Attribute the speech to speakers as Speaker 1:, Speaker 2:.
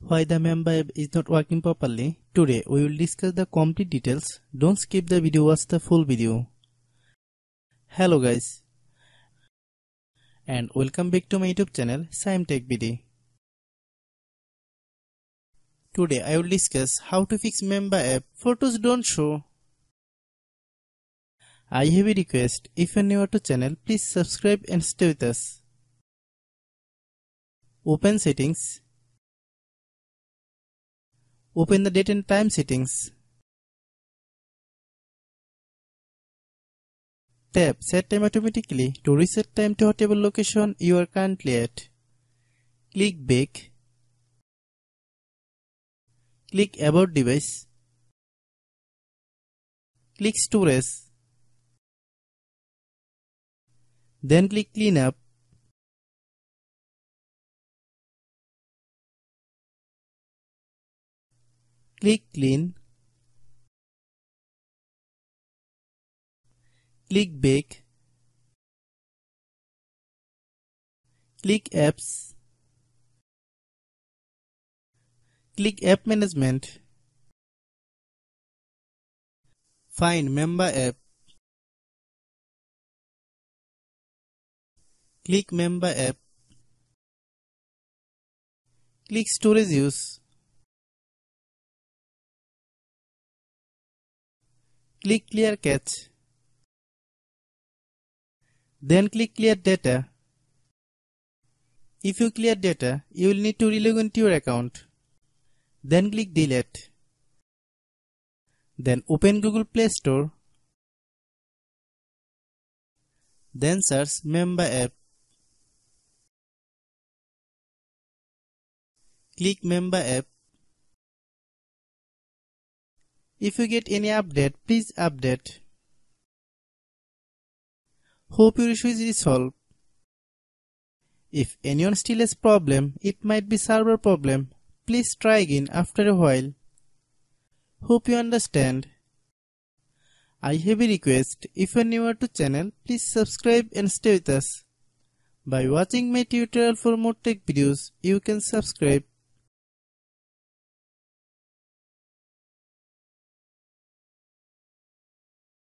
Speaker 1: Why the Mamba app is not working properly? Today we will discuss the complete details. Don't skip the video, watch the full video. Hello guys, and welcome back to my YouTube channel Shaem Tech BD. Today I will discuss how to fix Mamba app. Photos don't show. I have a request. If you are new to channel, please subscribe and stay with us. Open settings. Open the date and time settings. Tap Set Time Automatically to reset time to whatever location you are currently at. Click Back. Click About Device. Click Storage. Then click Clean Up. Click Clean. Click Back. Click Apps. Click App Management. Find Mamba app. Click Mamba app. Click Storage Use. Click Clear Cache. Then click Clear Data. If you clear data, you will need to relog into your account. Then click Delete. Then open Google Play Store. Then search Mamba app. Click Mamba app. If you get any update, please update. Hope your issue is resolved. If anyone still has problem, it might be server problem. Please try again after a while. Hope you understand. I have a request. If you are newer to channel, please subscribe and stay with us. By watching my tutorial for more tech videos, you can subscribe.